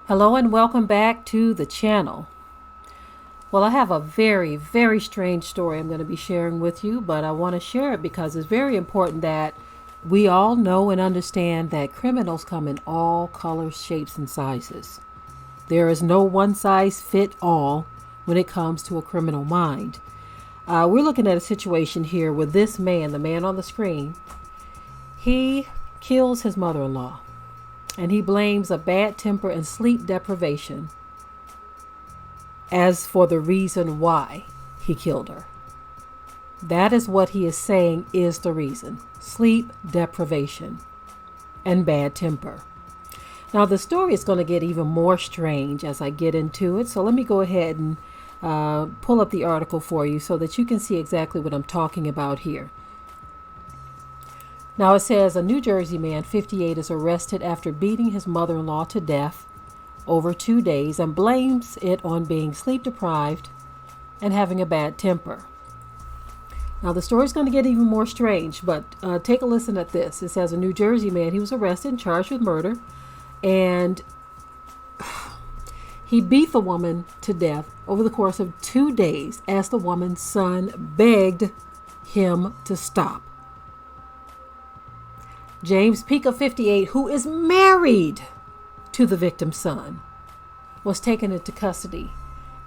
Hello and welcome back to the channel. Well, I have a very, very strange story I'm going to be sharing with you, but I want to share it because it's very important that we all know and understand that criminals come in all colors, shapes, and sizes. There is no one size fit all when it comes to a criminal mind. We're looking at a situation here with this man, the man on the screen. He kills his mother-in-law. And he blames a bad temper and sleep deprivation as for the reason why he killed her. That is what he is saying is the reason. Sleep deprivation and bad temper. Now the story is going to get even more strange as I get into it. So let me go ahead and pull up the article for you so that you can see exactly what I'm talking about here. Now it says a New Jersey man, 58, is arrested after beating his mother-in-law to death over 2 days and blames it on being sleep deprived and having a bad temper. Now the story is going to get even more strange, but take a listen at this. It says a New Jersey man, he was arrested and charged with murder, and he beat the woman to death over the course of 2 days as the woman's son begged him to stop. James Pica, 58, who is married to the victim's son, was taken into custody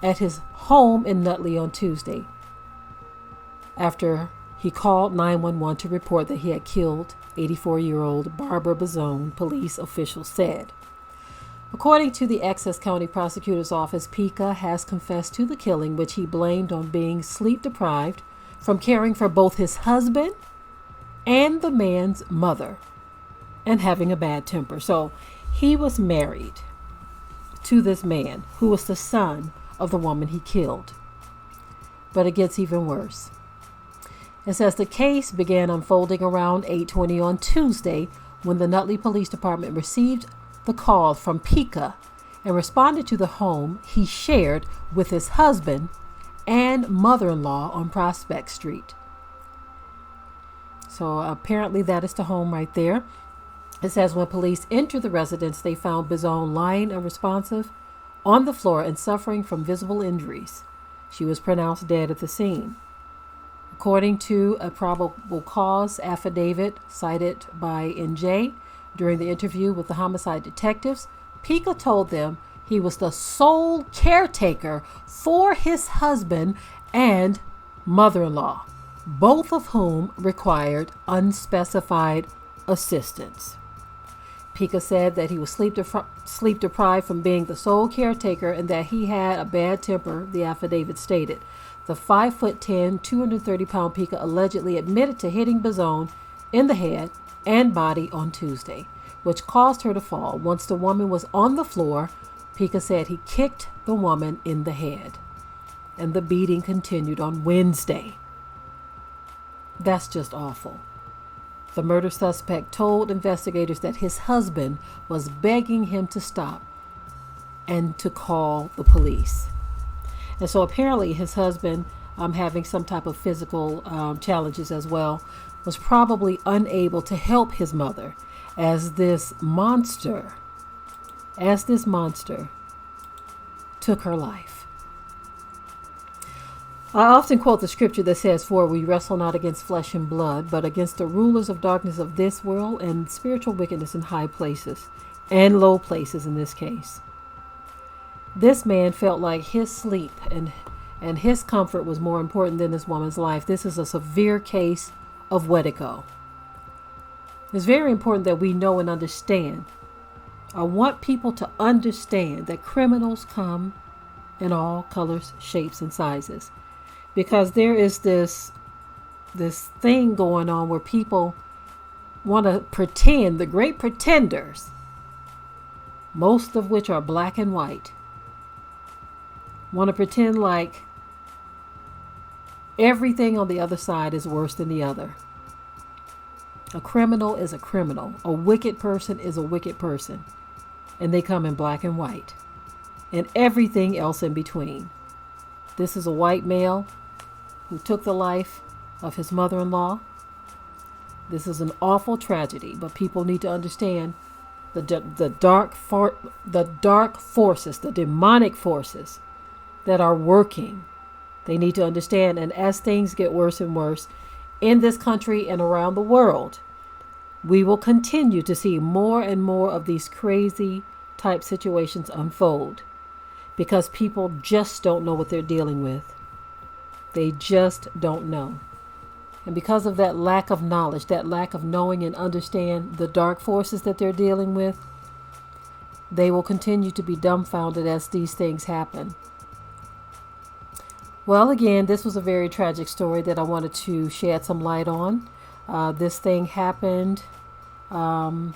at his home in Nutley on Tuesday after he called 911 to report that he had killed 84-year-old Barbara Bazone, police officials said. According to the Essex County Prosecutor's Office, Pica has confessed to the killing, which he blamed on being sleep deprived from caring for both his husband and the man's mother and having a bad temper. So he was married to this man who was the son of the woman he killed. But it gets even worse. It says the case began unfolding around 8:20 on Tuesday when the Nutley Police Department received the call from Pica and responded to the home he shared with his husband and mother-in-law on Prospect Street. So apparently that is the home right there. It says when police entered the residence, they found Bazone lying unresponsive on the floor and suffering from visible injuries. She was pronounced dead at the scene. According to a probable cause affidavit cited by NJ during the interview with the homicide detectives, Pica told them he was the sole caretaker for his husband and mother-in-law, both of whom required unspecified assistance. Pica said that he was sleep deprived from being the sole caretaker and that he had a bad temper, the affidavit stated. The 5'10", 230-pound Pica allegedly admitted to hitting Bazone in the head and body on Tuesday, which caused her to fall. Once the woman was on the floor, Pica said he kicked the woman in the head, and the beating continued on Wednesday. That's just awful. The murder suspect told investigators that his husband was begging him to stop and to call the police. And so apparently his husband, having some type of physical challenges as well, was probably unable to help his mother as this monster took her life. I often quote the scripture that says, "For we wrestle not against flesh and blood, but against the rulers of darkness of this world and spiritual wickedness in high places," and low places in this case. This man felt like his sleep and his comfort was more important than this woman's life. This is a severe case of Wedigo. It's very important that we know and understand. I want people to understand that criminals come in all colors, shapes, and sizes. Because there is this thing going on where people want to pretend, the great pretenders, most of which are black and white, want to pretend like Everything on the other side is worse than the other. A criminal is a criminal. A wicked person is a wicked person. And they come in black and white. And everything else in between. This is a white male who took the life of his mother-in-law. This is an awful tragedy, but people need to understand the dark forces, the demonic forces that are working. They need to understand, and as things get worse and worse in this country and around the world, we will continue to see more and more of these crazy type situations unfold because people just don't know what they're dealing with. They just don't know. And because of that lack of knowledge, that lack of knowing and understand the dark forces that they're dealing with, they will continue to be dumbfounded as these things happen. Well, again, this was a very tragic story that I wanted to shed some light on. This thing happened in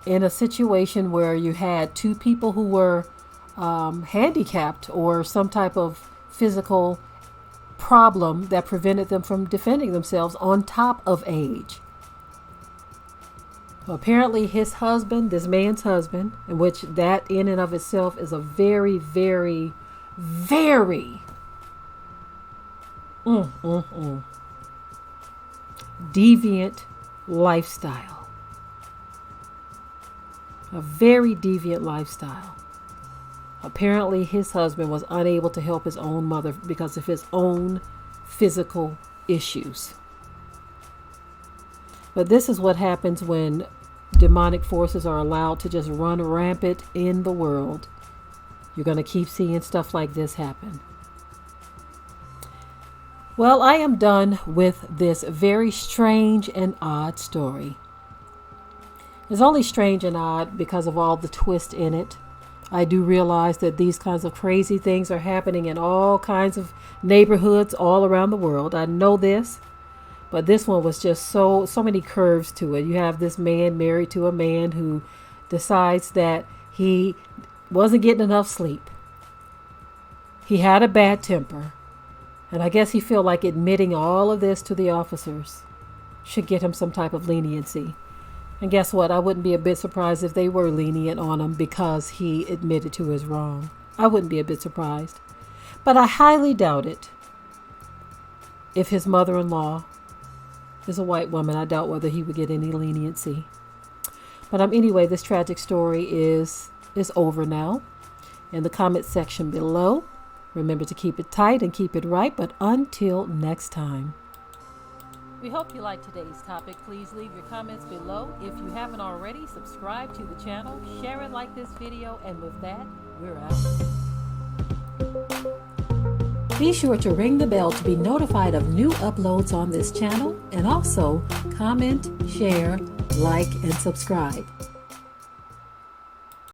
a situation where you had two people who were handicapped or some type of physical problem that prevented them from defending themselves on top of age. Apparently his husband, this man's husband, in which that in and of itself is a very, very, very deviant lifestyle. A very deviant lifestyle. Apparently his husband was unable to help his own mother because of his own physical issues. But this is what happens when demonic forces are allowed to just run rampant in the world. You're going to keep seeing stuff like this happen. Well, I am done with this very strange and odd story. It's only strange and odd because of all the twist in it. I do realize that these kinds of crazy things are happening in all kinds of neighborhoods all around the world. I know this, but this one was just so many curves to it. You have this man married to a man who decides that he wasn't getting enough sleep. He had a bad temper. And I guess he felt like admitting all of this to the officers should get him some type of leniency. And guess what? I wouldn't be a bit surprised if they were lenient on him because he admitted to his wrong. I wouldn't be a bit surprised. But I highly doubt it. If his mother-in-law is a white woman, I doubt whether he would get any leniency. But anyway, this tragic story is over now. In the comment section below, remember to keep it tight and keep it right. But until next time. We hope you liked today's topic. Please leave your comments below. If you haven't already, subscribe to the channel, share and like this video, and with that, we're out. Be sure to ring the bell to be notified of new uploads on this channel, and also comment, share, like, and subscribe.